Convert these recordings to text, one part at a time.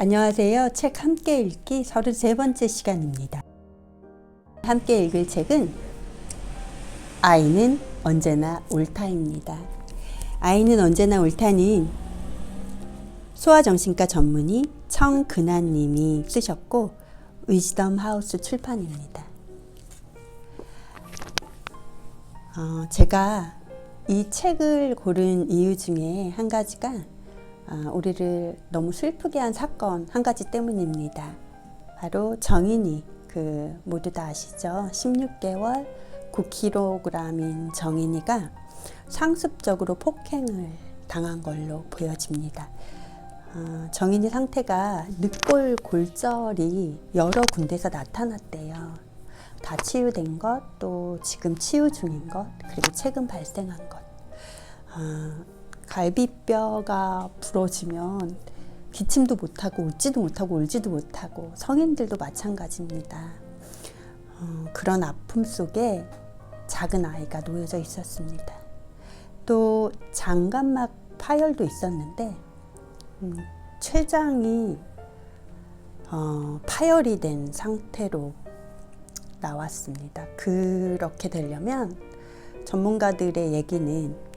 안녕하세요. 책 함께 읽기 33번째 시간입니다. 함께 읽을 책은 아이는 언제나 옳다입니다. 아이는 언제나 옳다는 소아정신과 전문의 청근아님이 쓰셨고 위즈덤 하우스 출판입니다. 제가 이 책을 고른 이유 중에 한 가지가 우리를 너무 슬프게 한 사건 한 가지 때문입니다. 바로 정인이, 모두 다 아시죠? 16개월 9kg인 정인이가 상습적으로 폭행을 당한 걸로 보여집니다. 정인이 상태가 늑골 골절이 여러 군데서 나타났대요. 다 치유된 것, 또 지금 치유 중인 것, 그리고 최근 발생한 것. 갈비뼈가 부러지면 기침도 못하고 웃지도 못하고 울지도 못하고 성인들도 마찬가지입니다. 그런 아픔 속에 작은 아이가 놓여져 있었습니다. 또 장갑막 파열도 있었는데 췌장이 파열이 된 상태로 나왔습니다. 그렇게 되려면 전문가들의 얘기는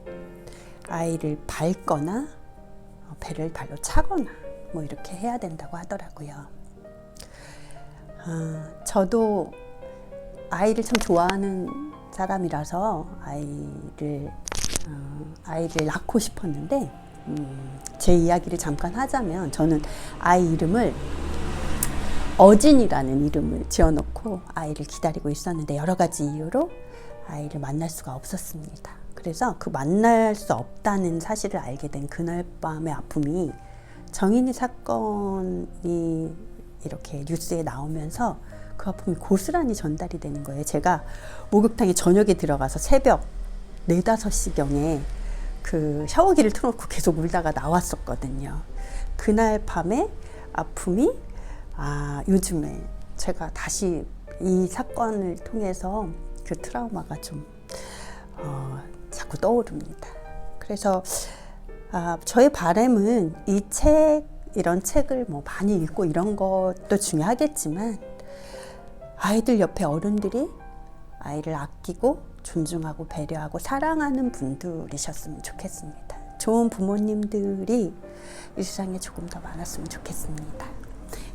아이를 밟거나 배를 발로 차거나 이렇게 해야 된다고 하더라고요. 저도 아이를 참 좋아하는 사람이라서 아이를 낳고 싶었는데 제 이야기를 잠깐 하자면 저는 아이 이름을 어진이라는 이름을 지어놓고 아이를 기다리고 있었는데 여러 가지 이유로 아이를 만날 수가 없었습니다. 그래서 그 만날 수 없다는 사실을 알게 된 그날 밤의 아픔이 정인이 사건이 이렇게 뉴스에 나오면서 그 아픔이 고스란히 전달이 되는 거예요. 제가 목욕탕에 저녁에 들어가서 새벽 4, 5시경에 그 샤워기를 틀어놓고 계속 울다가 나왔었거든요. 그날 밤의 아픔이 요즘에 제가 다시 이 사건을 통해서 그 트라우마가 좀 자꾸 떠오릅니다. 그래서 저의 바람은 이 책, 이런 책을 많이 읽고 이런 것도 중요하겠지만 아이들 옆에 어른들이 아이를 아끼고 존중하고 배려하고 사랑하는 분들이셨으면 좋겠습니다. 좋은 부모님들이 이 세상에 조금 더 많았으면 좋겠습니다.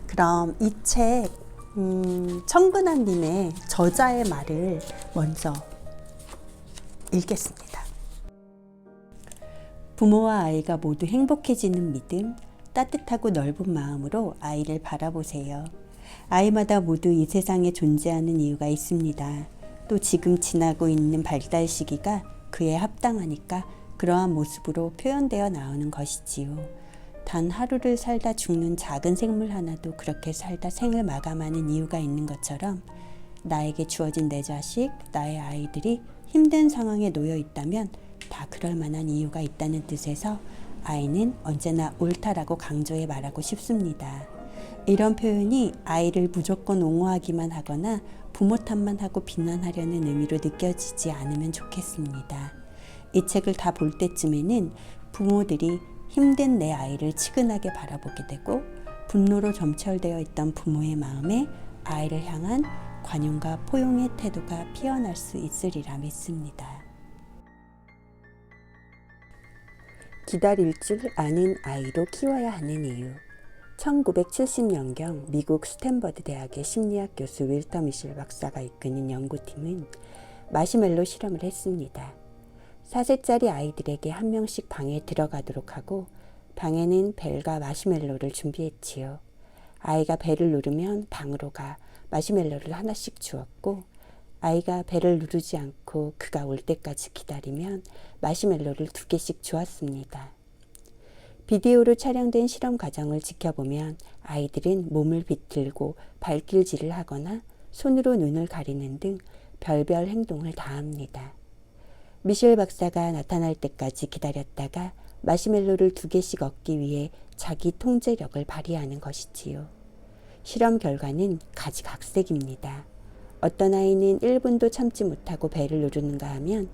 그럼 이 책 청근아님의 저자의 말을 먼저 읽겠습니다. 부모와 아이가 모두 행복해지는 믿음, 따뜻하고 넓은 마음으로 아이를 바라보세요. 아이마다 모두 이 세상에 존재하는 이유가 있습니다. 또 지금 지나고 있는 발달 시기가 그에 합당하니까 그러한 모습으로 표현되어 나오는 것이지요. 단 하루를 살다 죽는 작은 생물 하나도 그렇게 살다 생을 마감하는 이유가 있는 것처럼 나에게 주어진 내 자식, 나의 아이들이 힘든 상황에 놓여 있다면 다 그럴 만한 이유가 있다는 뜻에서 아이는 언제나 옳다라고 강조해 말하고 싶습니다. 이런 표현이 아이를 무조건 옹호하기만 하거나 부모 탓만 하고 비난하려는 의미로 느껴지지 않으면 좋겠습니다. 이 책을 다 볼 때쯤에는 부모들이 힘든 내 아이를 치근하게 바라보게 되고 분노로 점철되어 있던 부모의 마음에 아이를 향한 관용과 포용의 태도가 피어날 수 있으리라 믿습니다. 기다릴 줄 아는 아이로 키워야 하는 이유. 1970년경 미국 스탠퍼드 대학의 심리학 교수 윌터 미셸 박사가 이끄는 연구팀은 마시멜로 실험을 했습니다. 4세짜리 아이들에게 한 명씩 방에 들어가도록 하고 방에는 벨과 마시멜로를 준비했지요. 아이가 벨을 누르면 방으로 가 마시멜로를 하나씩 주었고 아이가 벨을 누르지 않고 그가 올 때까지 기다리면 마시멜로를 2개씩 주었습니다. 비디오로 촬영된 실험 과정을 지켜보면 아이들은 몸을 비틀고 발길질을 하거나 손으로 눈을 가리는 등 별별 행동을 다합니다. 미셸 박사가 나타날 때까지 기다렸다가 마시멜로를 2개씩 얻기 위해 자기 통제력을 발휘하는 것이지요. 실험 결과는 가지각색입니다. 어떤 아이는 1분도 참지 못하고 벨을 누르는가 하면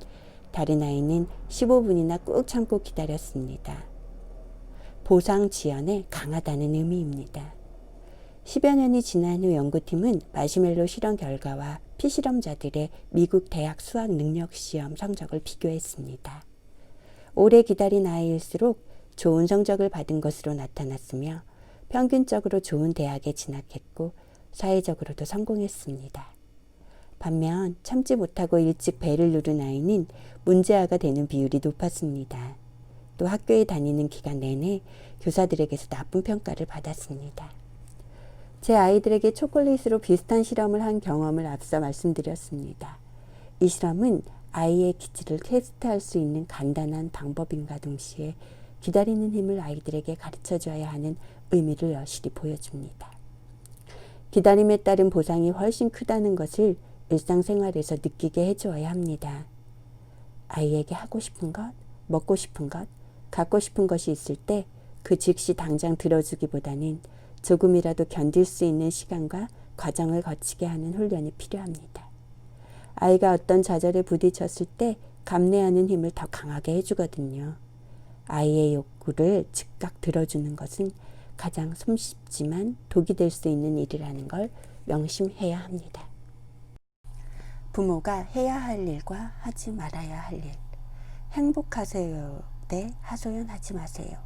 다른 아이는 15분이나 꾹 참고 기다렸습니다. 보상 지연에 강하다는 의미입니다. 10여 년이 지난 후 연구팀은 마시멜로 실험 결과와 피실험자들의 미국 대학 수학 능력 시험 성적을 비교했습니다. 오래 기다린 아이일수록 좋은 성적을 받은 것으로 나타났으며 평균적으로 좋은 대학에 진학했고 사회적으로도 성공했습니다. 반면 참지 못하고 일찍 배를 누른 아이는 문제아가 되는 비율이 높았습니다. 또 학교에 다니는 기간 내내 교사들에게서 나쁜 평가를 받았습니다. 제 아이들에게 초콜릿으로 비슷한 실험을 한 경험을 앞서 말씀드렸습니다. 이 실험은 아이의 기질을 테스트할 수 있는 간단한 방법인가 동시에 기다리는 힘을 아이들에게 가르쳐줘야 하는 의미를 여실히 보여줍니다. 기다림에 따른 보상이 훨씬 크다는 것을 일상생활에서 느끼게 해주어야 합니다. 아이에게 하고 싶은 것, 먹고 싶은 것, 갖고 싶은 것이 있을 때 그 즉시 당장 들어주기보다는 조금이라도 견딜 수 있는 시간과 과정을 거치게 하는 훈련이 필요합니다. 아이가 어떤 좌절에 부딪혔을 때 감내하는 힘을 더 강하게 해주거든요. 아이의 욕구를 즉각 들어주는 것은 가장 손쉽지만 독이 될 수 있는 일이라는 걸 명심해야 합니다. 부모가 해야 할 일과 하지 말아야 할 일. 행복하세요 대 하소연하지 마세요.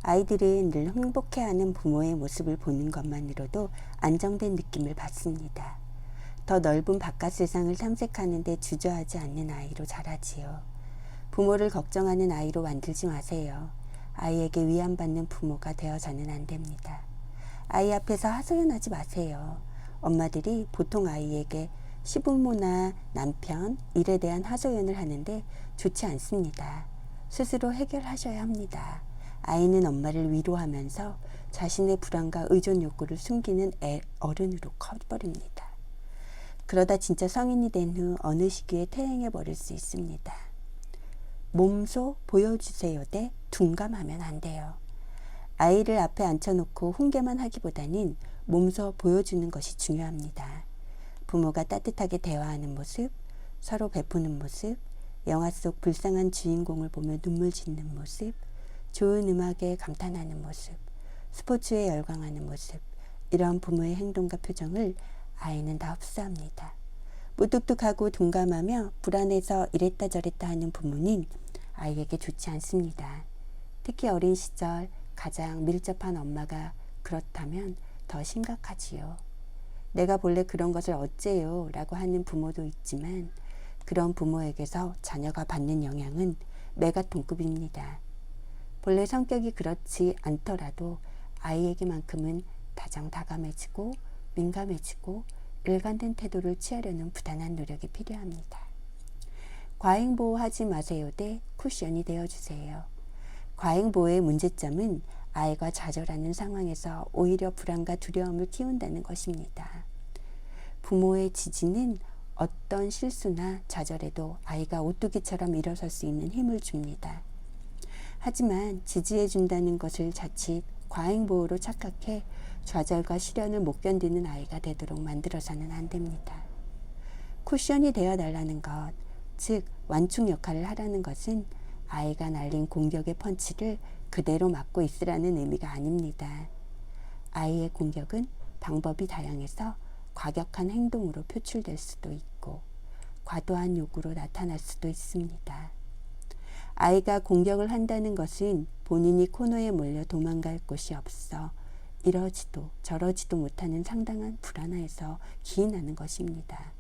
아이들은 늘 행복해하는 부모의 모습을 보는 것만으로도 안정된 느낌을 받습니다. 더 넓은 바깥 세상을 탐색하는 데 주저하지 않는 아이로 자라지요. 부모를 걱정하는 아이로 만들지 마세요. 아이에게 위안받는 부모가 되어서는 안 됩니다. 아이 앞에서 하소연하지 마세요. 엄마들이 보통 아이에게 시부모나 남편, 일에 대한 하소연을 하는데 좋지 않습니다. 스스로 해결하셔야 합니다. 아이는 엄마를 위로하면서 자신의 불안과 의존 욕구를 숨기는 어른으로 커버립니다. 그러다 진짜 성인이 된 후 어느 시기에 퇴행해 버릴 수 있습니다. 몸소 보여주세요 대 둔감하면 안 돼요. 아이를 앞에 앉혀놓고 훈계만 하기보다는 몸소 보여주는 것이 중요합니다. 부모가 따뜻하게 대화하는 모습, 서로 베푸는 모습, 영화 속 불쌍한 주인공을 보며 눈물 짓는 모습, 좋은 음악에 감탄하는 모습, 스포츠에 열광하는 모습, 이런 부모의 행동과 표정을 아이는 다 흡수합니다. 무뚝뚝하고 둔감하며 불안해서 이랬다 저랬다 하는 부모는 아이에게 좋지 않습니다. 특히 어린 시절 가장 밀접한 엄마가 그렇다면 더 심각하지요. 내가 본래 그런 것을 어째요 라고 하는 부모도 있지만 그런 부모에게서 자녀가 받는 영향은 메가톤급입니다. 본래 성격이 그렇지 않더라도 아이에게만큼은 다정다감해지고 민감해지고 일관된 태도를 취하려는 부단한 노력이 필요합니다. 과잉보호하지 마세요 대 쿠션이 되어주세요. 과잉보호의 문제점은 아이가 좌절하는 상황에서 오히려 불안과 두려움을 키운다는 것입니다. 부모의 지지는 어떤 실수나 좌절에도 아이가 오뚜기처럼 일어설 수 있는 힘을 줍니다. 하지만 지지해준다는 것을 자칫 과잉보호로 착각해 좌절과 시련을 못 견디는 아이가 되도록 만들어서는 안 됩니다. 쿠션이 되어달라는 것, 즉 완충 역할을 하라는 것은 아이가 날린 공격의 펀치를 그대로 맞고 있으라는 의미가 아닙니다. 아이의 공격은 방법이 다양해서 과격한 행동으로 표출될 수도 있고 과도한 요구로 나타날 수도 있습니다. 아이가 공격을 한다는 것은 본인이 코너에 몰려 도망갈 곳이 없어 이러지도 저러지도 못하는 상당한 불안에서 기인하는 것입니다.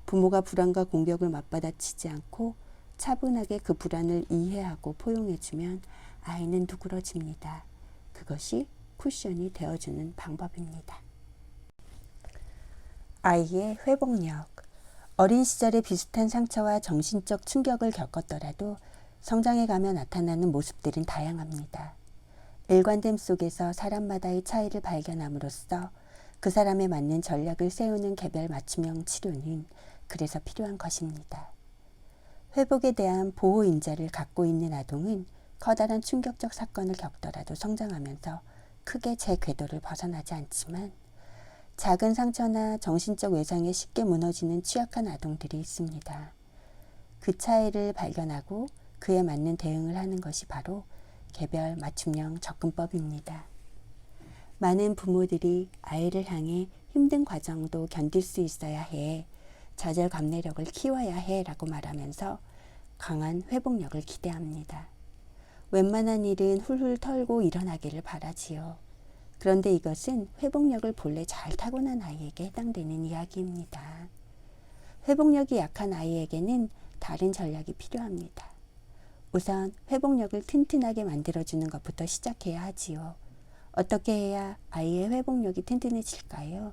부모가 불안과 공격을 맞받아치지 않고 차분하게 그 불안을 이해하고 포용해주면 아이는 누그러집니다. 그것이 쿠션이 되어주는 방법입니다. 아이의 회복력. 어린 시절에 비슷한 상처와 정신적 충격을 겪었더라도 성장해 가며 나타나는 모습들은 다양합니다. 일관됨 속에서 사람마다의 차이를 발견함으로써 그 사람에 맞는 전략을 세우는 개별 맞춤형 치료는 그래서 필요한 것입니다. 회복에 대한 보호 인자를 갖고 있는 아동은 커다란 충격적 사건을 겪더라도 성장하면서 크게 제 궤도를 벗어나지 않지만 작은 상처나 정신적 외상에 쉽게 무너지는 취약한 아동들이 있습니다. 그 차이를 발견하고 그에 맞는 대응을 하는 것이 바로 개별 맞춤형 접근법입니다. 많은 부모들이 아이를 향해 힘든 과정도 견딜 수 있어야 해, 좌절 감내력을 키워야 해 라고 말하면서 강한 회복력을 기대합니다. 웬만한 일은 훌훌 털고 일어나기를 바라지요. 그런데 이것은 회복력을 본래 잘 타고난 아이에게 해당되는 이야기입니다. 회복력이 약한 아이에게는 다른 전략이 필요합니다. 우선 회복력을 튼튼하게 만들어주는 것부터 시작해야 하지요. 어떻게 해야 아이의 회복력이 튼튼해질까요?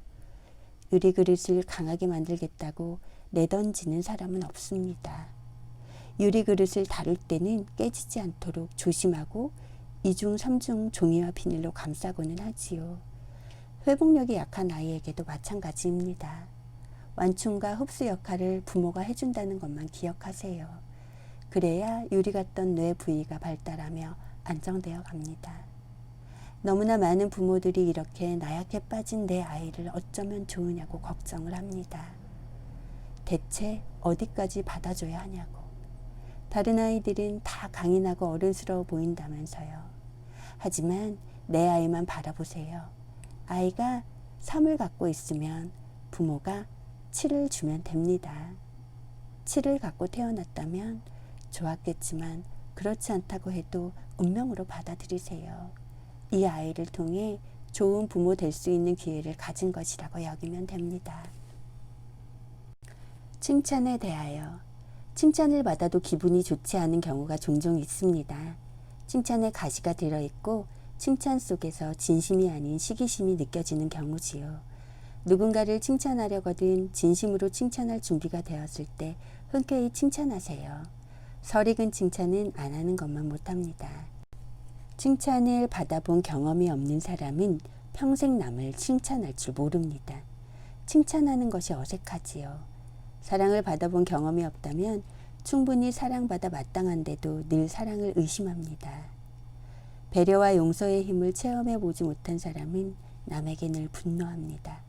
유리그릇을 강하게 만들겠다고 내던지는 사람은 없습니다. 유리그릇을 다룰 때는 깨지지 않도록 조심하고 2중, 3중 종이와 비닐로 감싸고는 하지요. 회복력이 약한 아이에게도 마찬가지입니다. 완충과 흡수 역할을 부모가 해준다는 것만 기억하세요. 그래야 유리 같던 뇌 부위가 발달하며 안정되어 갑니다. 너무나 많은 부모들이 이렇게 나약해 빠진 내 아이를 어쩌면 좋으냐고 걱정을 합니다. 대체 어디까지 받아줘야 하냐고. 다른 아이들은 다 강인하고 어른스러워 보인다면서요. 하지만 내 아이만 바라보세요. 아이가 3을 갖고 있으면 부모가 7을 주면 됩니다. 7을 갖고 태어났다면 좋았겠지만 그렇지 않다고 해도 운명으로 받아들이세요. 이 아이를 통해 좋은 부모 될 수 있는 기회를 가진 것이라고 여기면 됩니다. 칭찬에 대하여. 칭찬을 받아도 기분이 좋지 않은 경우가 종종 있습니다. 칭찬에 가시가 들어있고 칭찬 속에서 진심이 아닌 시기심이 느껴지는 경우지요. 누군가를 칭찬하려거든 진심으로 칭찬할 준비가 되었을 때 흔쾌히 칭찬하세요. 설익은 칭찬은 안 하는 것만 못합니다. 칭찬을 받아본 경험이 없는 사람은 평생 남을 칭찬할 줄 모릅니다. 칭찬하는 것이 어색하지요. 사랑을 받아본 경험이 없다면 충분히 사랑받아 마땅한데도 늘 사랑을 의심합니다. 배려와 용서의 힘을 체험해보지 못한 사람은 남에게 늘 분노합니다.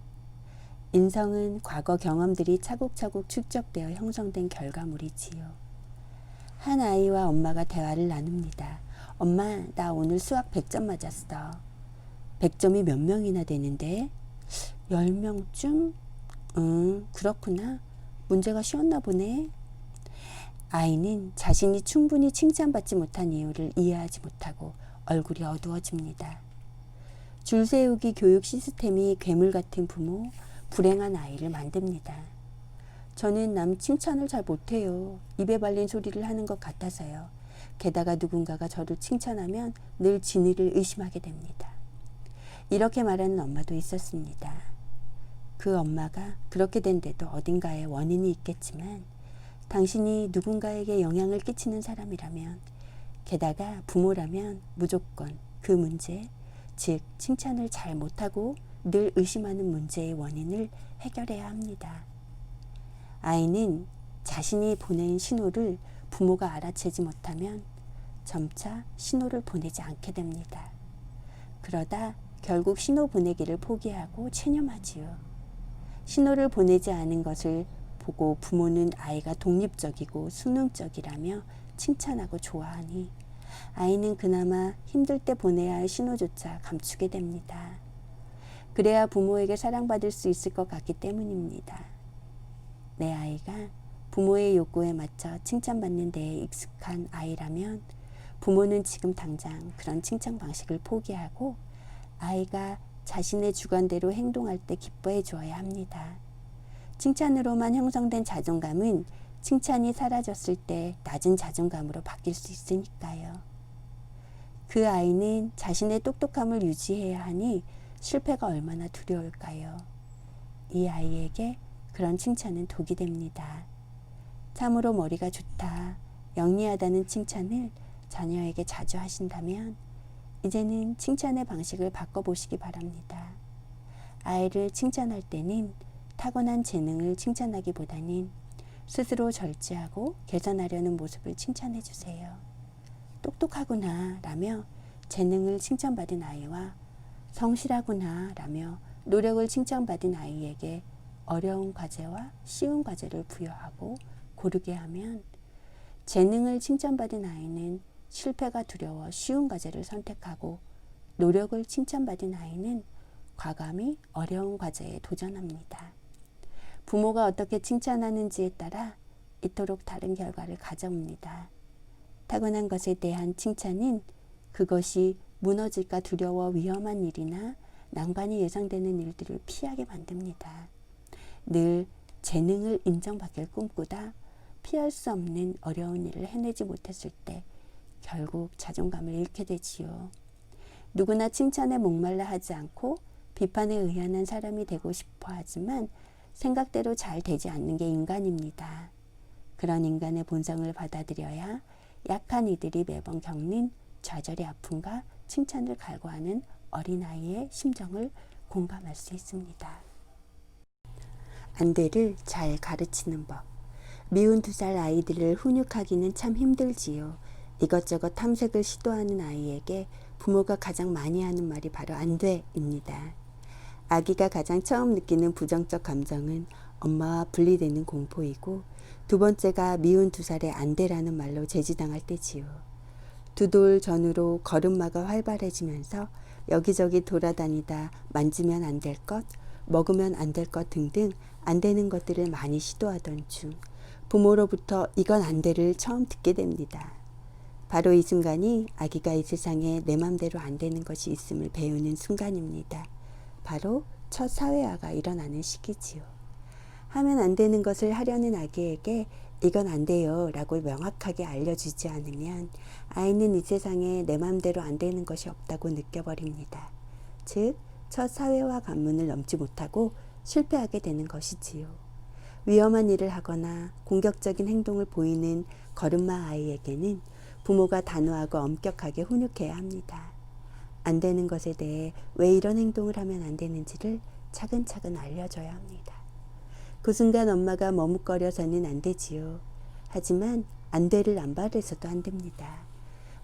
인성은 과거 경험들이 차곡차곡 축적되어 형성된 결과물이지요. 한 아이와 엄마가 대화를 나눕니다. 엄마, 나 오늘 수학 100점 맞았어. 100점이 몇 명이나 되는데? 10명쯤? 그렇구나. 문제가 쉬웠나 보네. 아이는 자신이 충분히 칭찬받지 못한 이유를 이해하지 못하고 얼굴이 어두워집니다. 줄 세우기 교육 시스템이 괴물 같은 부모, 불행한 아이를 만듭니다. 저는 남 칭찬을 잘 못해요. 입에 발린 소리를 하는 것 같아서요. 게다가 누군가가 저를 칭찬하면 늘 진위를 의심하게 됩니다. 이렇게 말하는 엄마도 있었습니다. 그 엄마가 그렇게 된 데도 어딘가에 원인이 있겠지만 당신이 누군가에게 영향을 끼치는 사람이라면, 게다가 부모라면 무조건 그 문제, 즉 칭찬을 잘 못하고 늘 의심하는 문제의 원인을 해결해야 합니다. 아이는 자신이 보낸 신호를 부모가 알아채지 못하면 점차 신호를 보내지 않게 됩니다. 그러다 결국 신호 보내기를 포기하고 체념하지요. 신호를 보내지 않은 것을 보고 부모는 아이가 독립적이고 수능적이라며 칭찬하고 좋아하니 아이는 그나마 힘들 때 보내야 할 신호조차 감추게 됩니다. 그래야 부모에게 사랑받을 수 있을 것 같기 때문입니다. 내 아이가 부모의 욕구에 맞춰 칭찬받는 데에 익숙한 아이라면 부모는 지금 당장 그런 칭찬 방식을 포기하고 아이가 자신의 주관대로 행동할 때 기뻐해 주어야 합니다. 칭찬으로만 형성된 자존감은 칭찬이 사라졌을 때 낮은 자존감으로 바뀔 수 있으니까요. 그 아이는 자신의 똑똑함을 유지해야 하니 실패가 얼마나 두려울까요? 이 아이에게 그런 칭찬은 독이 됩니다. 참으로 머리가 좋다, 영리하다는 칭찬을 자녀에게 자주 하신다면 이제는 칭찬의 방식을 바꿔보시기 바랍니다. 아이를 칭찬할 때는 타고난 재능을 칭찬하기보다는 스스로 절제하고 개선하려는 모습을 칭찬해 주세요. 똑똑하구나 라며 재능을 칭찬받은 아이와 성실하구나 라며 노력을 칭찬받은 아이에게 어려운 과제와 쉬운 과제를 부여하고 고르게 하면 재능을 칭찬받은 아이는 실패가 두려워 쉬운 과제를 선택하고 노력을 칭찬받은 아이는 과감히 어려운 과제에 도전합니다. 부모가 어떻게 칭찬하는지에 따라 이토록 다른 결과를 가져옵니다. 타고난 것에 대한 칭찬은 그것이 무너질까 두려워 위험한 일이나 난관이 예상되는 일들을 피하게 만듭니다. 늘 재능을 인정받길 꿈꾸다 피할 수 없는 어려운 일을 해내지 못했을 때 결국 자존감을 잃게 되지요. 누구나 칭찬에 목말라 하지 않고 비판에 의연한 사람이 되고 싶어 하지만 생각대로 잘 되지 않는 게 인간입니다. 그런 인간의 본성을 받아들여야 약한 이들이 매번 겪는 좌절의 아픔과 칭찬을 갈구하는 어린아이의 심정을 공감할 수 있습니다. 안대를 잘 가르치는 법. 미운 2살 아이들을 훈육하기는 참 힘들지요. 이것저것 탐색을 시도하는 아이에게 부모가 가장 많이 하는 말이 바로 안 돼입니다. 아기가 가장 처음 느끼는 부정적 감정은 엄마와 분리되는 공포이고, 두 번째가 미운 2살의 안 돼라는 말로 제지당할 때지요. 두 돌 전후로 걸음마가 활발해지면서 여기저기 돌아다니다 만지면 안 될 것, 먹으면 안 될 것 등등 안 되는 것들을 많이 시도하던 중 부모로부터 이건 안 돼를 처음 듣게 됩니다. 바로 이 순간이 아기가 이 세상에 내 맘대로 안 되는 것이 있음을 배우는 순간입니다. 바로 첫 사회화가 일어나는 시기지요. 하면 안 되는 것을 하려는 아기에게 이건 안 돼요 라고 명확하게 알려주지 않으면 아이는 이 세상에 내 맘대로 안 되는 것이 없다고 느껴버립니다. 즉, 첫 사회화 관문을 넘지 못하고 실패하게 되는 것이지요. 위험한 일을 하거나 공격적인 행동을 보이는 걸음마 아이에게는 부모가 단호하고 엄격하게 훈육해야 합니다. 안 되는 것에 대해 왜 이런 행동을 하면 안 되는지를 차근차근 알려줘야 합니다. 그 순간 엄마가 머뭇거려서는 안 되지요. 하지만 안 돼를 안 바래서도 안 됩니다.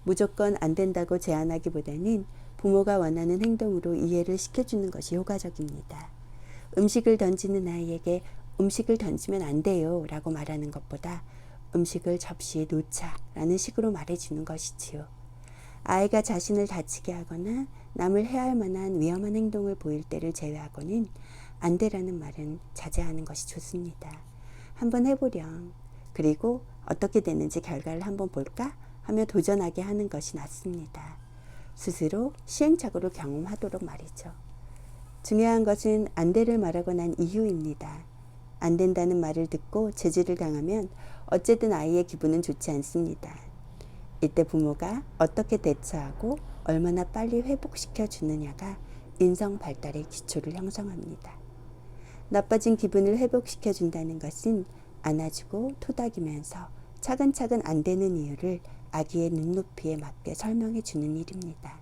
무조건 안 된다고 제안하기보다는 부모가 원하는 행동으로 이해를 시켜주는 것이 효과적입니다. 음식을 던지는 아이에게 음식을 던지면 안 돼요 라고 말하는 것보다 음식을 접시에 놓자 라는 식으로 말해주는 것이지요. 아이가 자신을 다치게 하거나 남을 해할 만한 위험한 행동을 보일 때를 제외하고는 안 돼라는 말은 자제하는 것이 좋습니다. 한번 해보렴. 그리고 어떻게 되는지 결과를 한번 볼까? 하며 도전하게 하는 것이 낫습니다. 스스로 시행착오를 경험하도록 말이죠. 중요한 것은 안 돼를 말하고 난 이유입니다. 안 된다는 말을 듣고 제지를 당하면 어쨌든 아이의 기분은 좋지 않습니다. 이때 부모가 어떻게 대처하고 얼마나 빨리 회복시켜 주느냐가 인성 발달의 기초를 형성합니다. 나빠진 기분을 회복시켜 준다는 것은 안아주고 토닥이면서 차근차근 안 되는 이유를 아기의 눈높이에 맞게 설명해 주는 일입니다.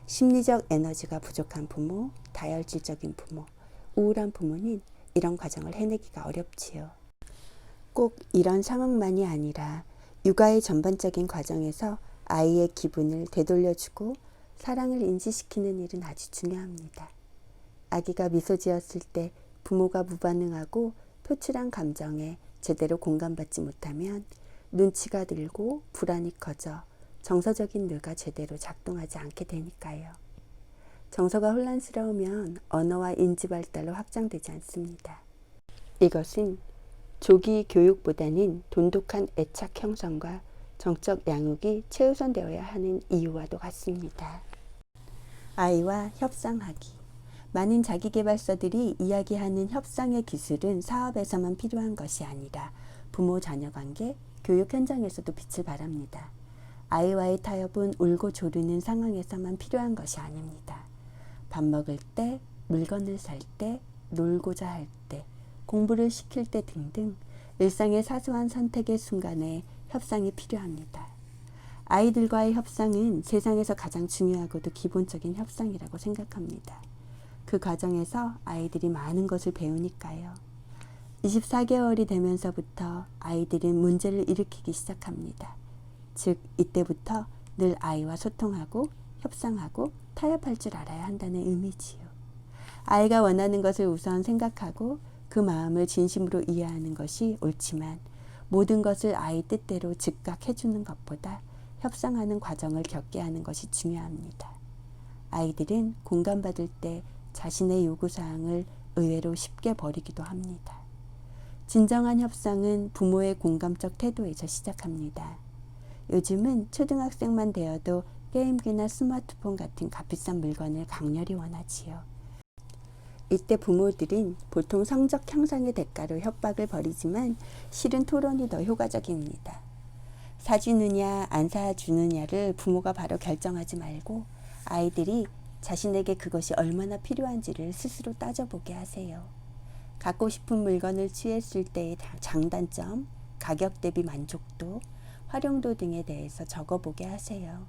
심리적 에너지가 부족한 부모, 다혈질적인 부모, 우울한 부모는 이런 과정을 해내기가 어렵지요. 꼭 이런 상황만이 아니라 육아의 전반적인 과정에서 아이의 기분을 되돌려주고 사랑을 인지시키는 일은 아주 중요합니다. 아기가 미소 지었을 때 부모가 무반응하고 표출한 감정에 제대로 공감받지 못하면 눈치가 들고 불안이 커져 정서적인 뇌가 제대로 작동하지 않게 되니까요. 정서가 혼란스러우면 언어와 인지 발달로 확장되지 않습니다. 이것은 조기 교육보다는 돈독한 애착 형성과 정적 양육이 최우선되어야 하는 이유와도 같습니다. 아이와 협상하기. 많은 자기계발서들이 이야기하는 협상의 기술은 사업에서만 필요한 것이 아니라 부모 자녀 관계, 교육 현장에서도 빛을 발합니다. 아이와의 타협은 울고 조르는 상황에서만 필요한 것이 아닙니다. 밥 먹을 때, 물건을 살 때, 놀고자 할 때, 공부를 시킬 때 등등 일상의 사소한 선택의 순간에 협상이 필요합니다. 아이들과의 협상은 세상에서 가장 중요하고도 기본적인 협상이라고 생각합니다. 그 과정에서 아이들이 많은 것을 배우니까요. 24개월이 되면서부터 아이들은 문제를 일으키기 시작합니다. 즉, 이때부터 늘 아이와 소통하고 협상하고 타협할 줄 알아야 한다는 의미지요. 아이가 원하는 것을 우선 생각하고 그 마음을 진심으로 이해하는 것이 옳지만 모든 것을 아이 뜻대로 즉각 해주는 것보다 협상하는 과정을 겪게 하는 것이 중요합니다. 아이들은 공감받을 때 자신의 요구사항을 의외로 쉽게 버리기도 합니다. 진정한 협상은 부모의 공감적 태도에서 시작합니다. 요즘은 초등학생만 되어도 게임기나 스마트폰 같은 값비싼 물건을 강렬히 원하지요. 이때 부모들은 보통 성적 향상의 대가로 협박을 벌이지만 실은 토론이 더 효과적입니다. 사주느냐 안 사주느냐를 부모가 바로 결정하지 말고 아이들이 자신에게 그것이 얼마나 필요한지를 스스로 따져보게 하세요. 갖고 싶은 물건을 취했을 때의 장단점, 가격 대비 만족도, 활용도 등에 대해서 적어보게 하세요.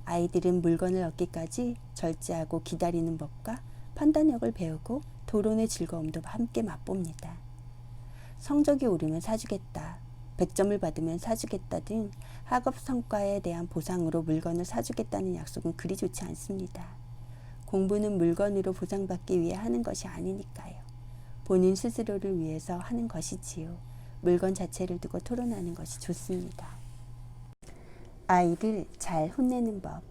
아이들은 물건을 얻기까지 절제하고 기다리는 법과 판단력을 배우고 토론의 즐거움도 함께 맛봅니다. 성적이 오르면 사주겠다, 100점을 받으면 사주겠다 등 학업 성과에 대한 보상으로 물건을 사주겠다는 약속은 그리 좋지 않습니다. 공부는 물건으로 보상받기 위해 하는 것이 아니니까요. 본인 스스로를 위해서 하는 것이지요. 물건 자체를 두고 토론하는 것이 좋습니다. 아이를 잘 혼내는 법.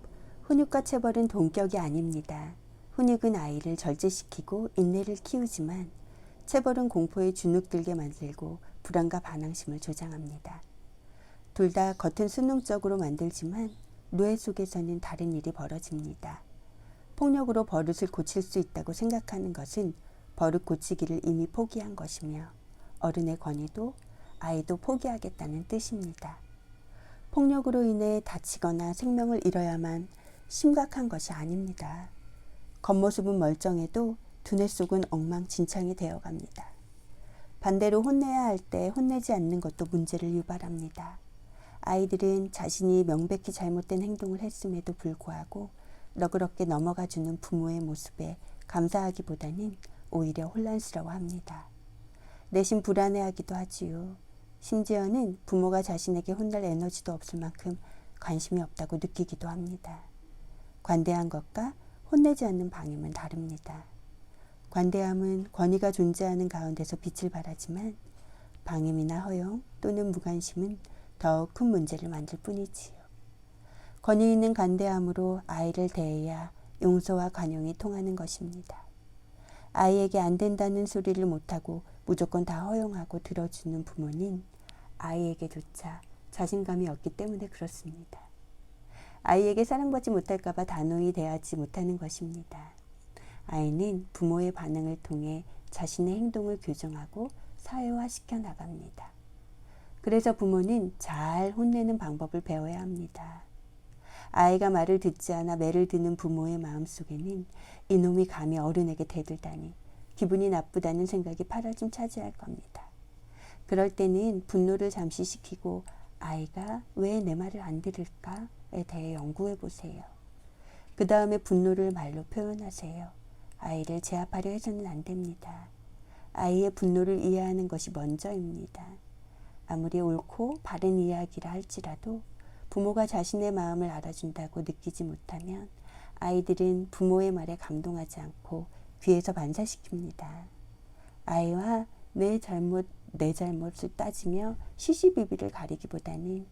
훈육과 체벌은 동격이 아닙니다. 훈육은 아이를 절제시키고 인내를 키우지만 체벌은 공포에 주눅들게 만들고 불안과 반항심을 조장합니다. 둘 다 겉은 순응적으로 만들지만 뇌 속에서는 다른 일이 벌어집니다. 폭력으로 버릇을 고칠 수 있다고 생각하는 것은 버릇 고치기를 이미 포기한 것이며 어른의 권위도 아이도 포기하겠다는 뜻입니다. 폭력으로 인해 다치거나 생명을 잃어야만 심각한 것이 아닙니다. 겉모습은 멀쩡해도 두뇌 속은 엉망진창이 되어갑니다. 반대로 혼내야 할 때 혼내지 않는 것도 문제를 유발합니다. 아이들은 자신이 명백히 잘못된 행동을 했음에도 불구하고 너그럽게 넘어가주는 부모의 모습에 감사하기보다는 오히려 혼란스러워합니다. 내심 불안해하기도 하지요. 심지어는 부모가 자신에게 혼낼 에너지도 없을 만큼 관심이 없다고 느끼기도 합니다. 관대한 것과 혼내지 않는 방임은 다릅니다. 관대함은 권위가 존재하는 가운데서 빛을 발하지만 방임이나 허용 또는 무관심은 더 큰 문제를 만들 뿐이지요. 권위 있는 관대함으로 아이를 대해야 용서와 관용이 통하는 것입니다. 아이에게 안 된다는 소리를 못하고 무조건 다 허용하고 들어주는 부모는 아이에게조차 자신감이 없기 때문에 그렇습니다. 아이에게 사랑받지 못할까봐 단호히 대하지 못하는 것입니다. 아이는 부모의 반응을 통해 자신의 행동을 교정하고 사회화시켜 나갑니다. 그래서 부모는 잘 혼내는 방법을 배워야 합니다. 아이가 말을 듣지 않아 매를 드는 부모의 마음속에는 이놈이 감히 어른에게 대들다니 기분이 나쁘다는 생각이 파라즘 차지할 겁니다. 그럴 때는 분노를 잠시 식히고 아이가 왜 내 말을 안 들을까에 대해 연구해 보세요. 그 다음에 분노를 말로 표현하세요. 아이를 제압하려 해서는 안 됩니다. 아이의 분노를 이해하는 것이 먼저입니다. 아무리 옳고 바른 이야기라 할지라도 부모가 자신의 마음을 알아준다고 느끼지 못하면 아이들은 부모의 말에 감동하지 않고 귀에서 반사시킵니다. 아이와 내 잘못을 따지며 시시비비를 가리기보다는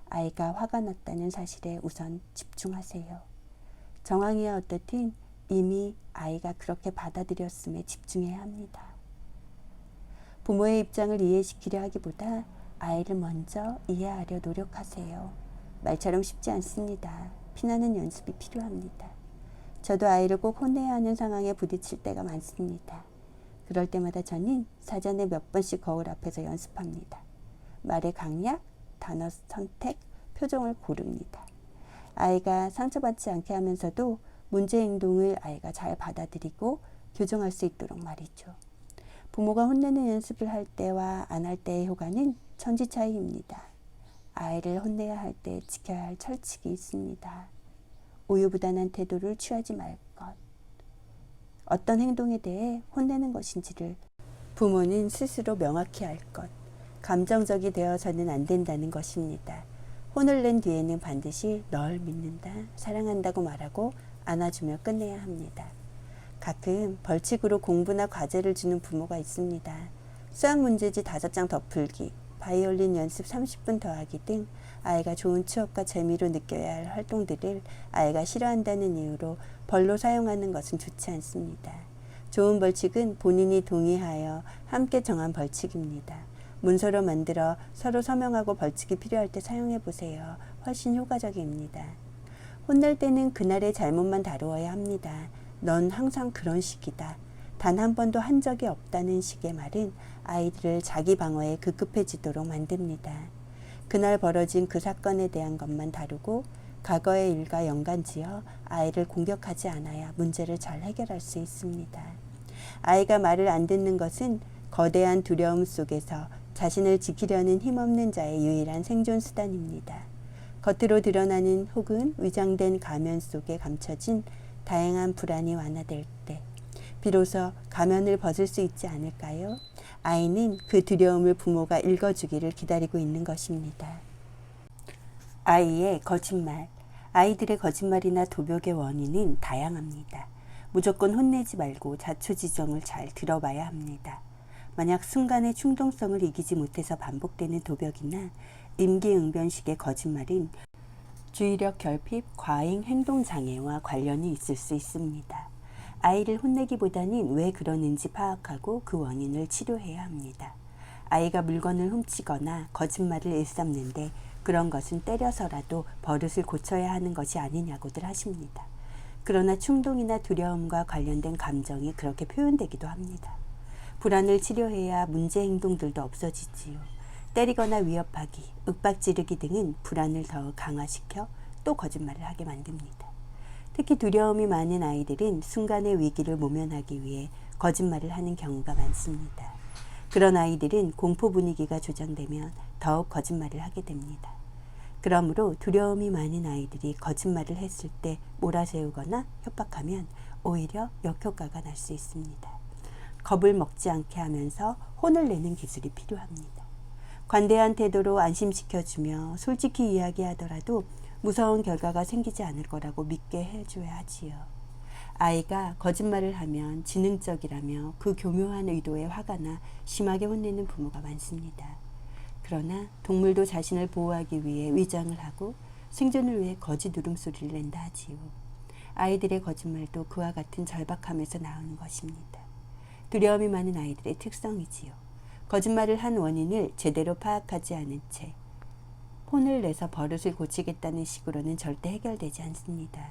아이가 화가 났다는 사실에 우선 집중하세요. 정황이야 어떻든 이미 아이가 그렇게 받아들였음에 집중해야 합니다. 부모의 입장을 이해시키려 하기보다 아이를 먼저 이해하려 노력하세요. 말처럼 쉽지 않습니다. 피나는 연습이 필요합니다. 저도 아이를 꼭 혼내야 하는 상황에 부딪힐 때가 많습니다. 그럴 때마다 저는 사전에 몇 번씩 거울 앞에서 연습합니다. 말의 강약, 단어 선택, 표정을 고릅니다. 아이가 상처받지 않게 하면서도 문제 행동을 아이가 잘 받아들이고 교정할 수 있도록 말이죠. 부모가 혼내는 연습을 할 때와 안 할 때의 효과는 천지 차이입니다. 아이를 혼내야 할 때 지켜야 할 철칙이 있습니다. 우유부단한 태도를 취하지 말 것. 어떤 행동에 대해 혼내는 것인지를 부모는 스스로 명확히 알 것. 감정적이 되어서는 안 된다는 것입니다. 혼을 낸 뒤에는 반드시 널 믿는다, 사랑한다고 말하고 안아주며 끝내야 합니다. 가끔 벌칙으로 공부나 과제를 주는 부모가 있습니다. 수학 문제지 5장 더 풀기, 바이올린 연습 30분 더하기 등 아이가 좋은 추억과 재미로 느껴야 할 활동들을 아이가 싫어한다는 이유로 벌로 사용하는 것은 좋지 않습니다. 좋은 벌칙은 본인이 동의하여 함께 정한 벌칙입니다. 문서로 만들어 서로 서명하고 벌칙이 필요할 때 사용해 보세요. 훨씬 효과적입니다. 혼낼 때는 그날의 잘못만 다루어야 합니다. 넌 항상 그런 식이다. 단 한 번도 한 적이 없다는 식의 말은 아이들을 자기 방어에 급급해지도록 만듭니다. 그날 벌어진 그 사건에 대한 것만 다루고 과거의 일과 연관지어 아이를 공격하지 않아야 문제를 잘 해결할 수 있습니다. 아이가 말을 안 듣는 것은 거대한 두려움 속에서 자신을 지키려는 힘없는 자의 유일한 생존 수단입니다. 겉으로 드러나는 혹은 위장된 가면 속에 감춰진 다양한 불안이 완화될 때 비로소 가면을 벗을 수 있지 않을까요? 아이는 그 두려움을 부모가 읽어주기를 기다리고 있는 것입니다. 아이의 거짓말. 아이들의 거짓말이나 도벽의 원인은 다양합니다. 무조건 혼내지 말고 자초지종을 잘 들어봐야 합니다. 만약 순간의 충동성을 이기지 못해서 반복되는 도벽이나 임기응변식의 거짓말은 주의력 결핍, 과잉 행동장애와 관련이 있을 수 있습니다. 아이를 혼내기보다는 왜 그러는지 파악하고 그 원인을 치료해야 합니다. 아이가 물건을 훔치거나 거짓말을 일삼는데 그런 것은 때려서라도 버릇을 고쳐야 하는 것이 아니냐고들 하십니다. 그러나 충동이나 두려움과 관련된 감정이 그렇게 표현되기도 합니다. 불안을 치료해야 문제 행동들도 없어지지요. 때리거나 위협하기, 윽박지르기 등은 불안을 더 강화시켜 또 거짓말을 하게 만듭니다. 특히 두려움이 많은 아이들은 순간의 위기를 모면하기 위해 거짓말을 하는 경우가 많습니다. 그런 아이들은 공포 분위기가 조장되면 더욱 거짓말을 하게 됩니다. 그러므로 두려움이 많은 아이들이 거짓말을 했을 때 몰아세우거나 협박하면 오히려 역효과가 날 수 있습니다. 겁을 먹지 않게 하면서 혼을 내는 기술이 필요합니다. 관대한 태도로 안심시켜주며 솔직히 이야기하더라도 무서운 결과가 생기지 않을 거라고 믿게 해줘야 하지요. 아이가 거짓말을 하면 지능적이라며 그 교묘한 의도에 화가 나 심하게 혼내는 부모가 많습니다. 그러나 동물도 자신을 보호하기 위해 위장을 하고 생존을 위해 거짓 울음소리를 낸다 하지요. 아이들의 거짓말도 그와 같은 절박함에서 나오는 것입니다. 두려움이 많은 아이들의 특성이지요. 거짓말을 한 원인을 제대로 파악하지 않은 채 혼을 내서 버릇을 고치겠다는 식으로는 절대 해결되지 않습니다.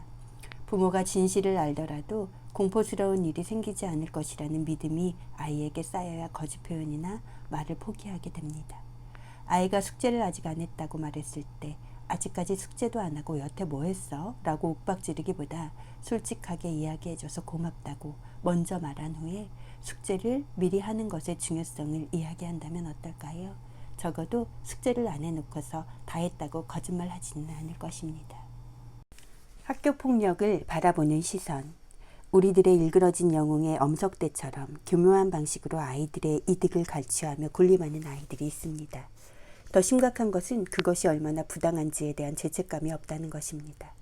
부모가 진실을 알더라도 공포스러운 일이 생기지 않을 것이라는 믿음이 아이에게 쌓여야 거짓 표현이나 말을 포기하게 됩니다. 아이가 숙제를 아직 안 했다고 말했을 때 아직까지 숙제도 안 하고 여태 뭐 했어? 라고 욱박지르기보다 솔직하게 이야기해줘서 고맙다고 먼저 말한 후에 숙제를 미리 하는 것의 중요성을 이야기한다면 어떨까요? 적어도 숙제를 안 해놓고서 다 했다고 거짓말하지는 않을 것입니다. 학교 폭력을 바라보는 시선. 우리들의 일그러진 영웅의 엄석대처럼 교묘한 방식으로 아이들의 이득을 갈취하며 군림하는 아이들이 있습니다. 더 심각한 것은 그것이 얼마나 부당한지에 대한 죄책감이 없다는 것입니다.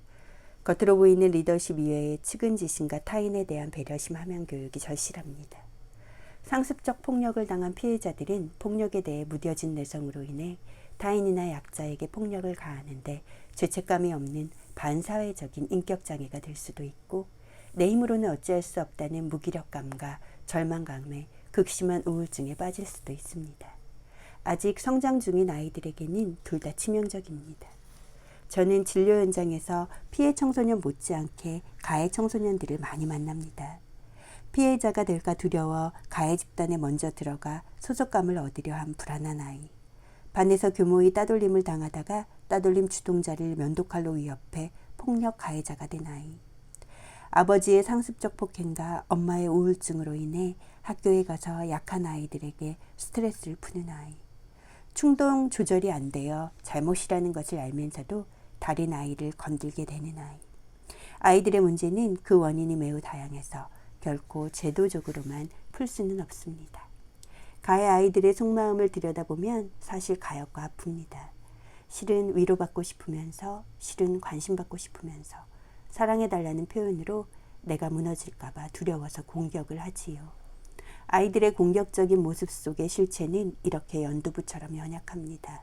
겉으로 보이는 리더십 이외에 측은지심과 타인에 대한 배려심 함양 교육이 절실합니다. 상습적 폭력을 당한 피해자들은 폭력에 대해 무뎌진 내성으로 인해 타인이나 약자에게 폭력을 가하는데 죄책감이 없는 반사회적인 인격장애가 될 수도 있고 내 힘으로는 어찌할 수 없다는 무기력감과 절망감에 극심한 우울증에 빠질 수도 있습니다. 아직 성장 중인 아이들에게는 둘 다 치명적입니다. 저는 진료 현장에서 피해 청소년 못지않게 가해 청소년들을 많이 만납니다. 피해자가 될까 두려워 가해 집단에 먼저 들어가 소속감을 얻으려 한 불안한 아이. 반에서 교모의 따돌림을 당하다가 따돌림 주동자를 면도칼로 위협해 폭력 가해자가 된 아이. 아버지의 상습적 폭행과 엄마의 우울증으로 인해 학교에 가서 약한 아이들에게 스트레스를 푸는 아이. 충동 조절이 안 되어 잘못이라는 것을 알면서도 다른 아이를 건들게 되는 아이. 아이들의 문제는 그 원인이 매우 다양해서 결코 제도적으로만 풀 수는 없습니다. 가해 아이들의 속마음을 들여다보면 사실 가엾고 아픕니다. 실은 위로받고 싶으면서, 실은 관심받고 싶으면서 사랑해달라는 표현으로 내가 무너질까봐 두려워서 공격을 하지요. 아이들의 공격적인 모습 속의 실체는 이렇게 연두부처럼 연약합니다.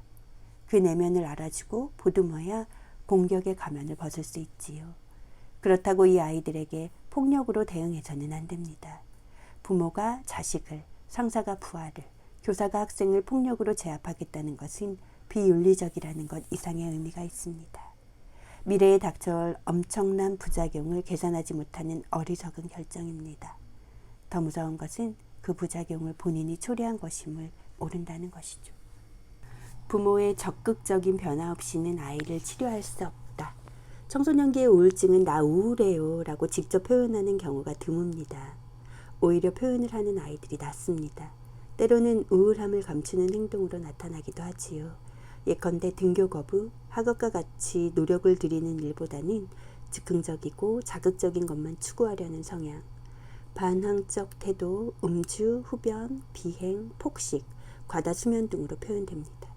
그 내면을 알아주고 보듬어야 공격의 가면을 벗을 수 있지요. 그렇다고 이 아이들에게 폭력으로 대응해서는 안 됩니다. 부모가 자식을, 상사가 부하를, 교사가 학생을 폭력으로 제압하겠다는 것은 비윤리적이라는 것 이상의 의미가 있습니다. 미래에 닥쳐올 엄청난 부작용을 계산하지 못하는 어리석은 결정입니다. 더 무서운 것은 그 부작용을 본인이 초래한 것임을 모른다는 것이죠. 부모의 적극적인 변화 없이는 아이를 치료할 수 없다. 청소년기의 우울증은 나 우울해요 라고 직접 표현하는 경우가 드뭅니다. 오히려 표현을 하는 아이들이 낫습니다. 때로는 우울함을 감추는 행동으로 나타나기도 하지요. 예컨대 등교 거부, 학업과 같이 노력을 들이는 일보다는 즉흥적이고 자극적인 것만 추구하려는 성향, 반항적 태도, 음주, 흡연, 비행, 폭식, 과다 수면 등으로 표현됩니다.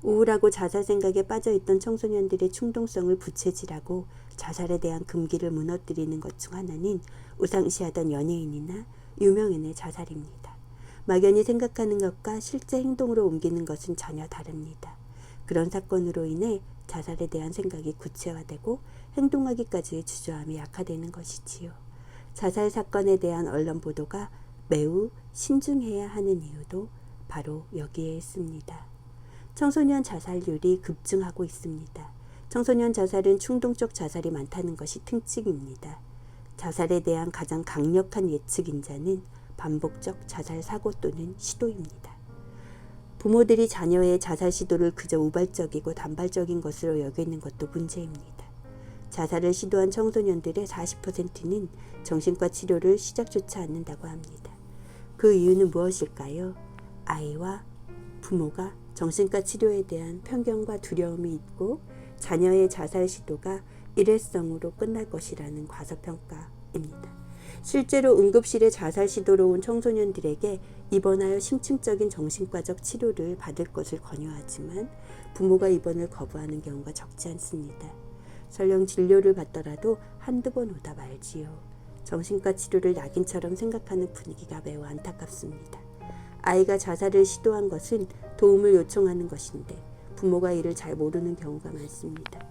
우울하고 자살 생각에 빠져있던 청소년들의 충동성을 부채질하고 자살에 대한 금기를 무너뜨리는 것 중 하나는 우상시하던 연예인이나 유명인의 자살입니다. 막연히 생각하는 것과 실제 행동으로 옮기는 것은 전혀 다릅니다. 그런 사건으로 인해 자살에 대한 생각이 구체화되고 행동하기까지의 주저함이 약화되는 것이지요. 자살 사건에 대한 언론 보도가 매우 신중해야 하는 이유도 바로 여기에 있습니다. 청소년 자살률이 급증하고 있습니다. 청소년 자살은 충동적 자살이 많다는 것이 특징입니다. 자살에 대한 가장 강력한 예측 인자는 반복적 자살 사고 또는 시도입니다. 부모들이 자녀의 자살 시도를 그저 우발적이고 단발적인 것으로 여기는 것도 문제입니다. 자살을 시도한 청소년들의 40%는 정신과 치료를 시작조차 않는다고 합니다. 그 이유는 무엇일까요? 아이와 부모가 정신과 치료에 대한 편견과 두려움이 있고 자녀의 자살 시도가 일회성으로 끝날 것이라는 과소평가입니다. 실제로 응급실에 자살 시도로 온 청소년들에게 입원하여 심층적인 정신과적 치료를 받을 것을 권유하지만 부모가 입원을 거부하는 경우가 적지 않습니다. 설령 진료를 받더라도 한두 번 오다 말지요. 정신과 치료를 약인처럼 생각하는 분위기가 매우 안타깝습니다. 아이가 자살을 시도한 것은 도움을 요청하는 것인데 부모가 이를 잘 모르는 경우가 많습니다.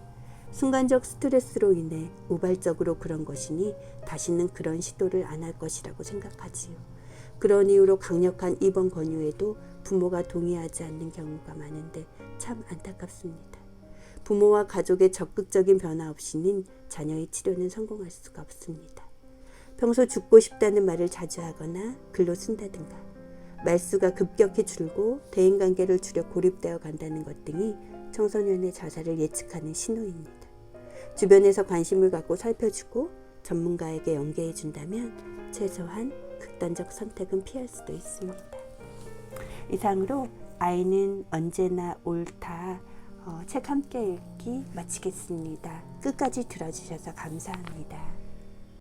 순간적 스트레스로 인해 우발적으로 그런 것이니 다시는 그런 시도를 안 할 것이라고 생각하지요. 그런 이유로 강력한 입원 권유에도 부모가 동의하지 않는 경우가 많은데 참 안타깝습니다. 부모와 가족의 적극적인 변화 없이는 자녀의 치료는 성공할 수가 없습니다. 평소 죽고 싶다는 말을 자주 하거나 글로 쓴다든가 말수가 급격히 줄고 대인관계를 줄여 고립되어 간다는 것 등이 청소년의 자살을 예측하는 신호입니다. 주변에서 관심을 갖고 살펴주고 전문가에게 연계해 준다면 최소한 극단적 선택은 피할 수도 있습니다. 이상으로 아이는 언제나 옳다 책 함께 읽기 마치겠습니다. 끝까지 들어주셔서 감사합니다.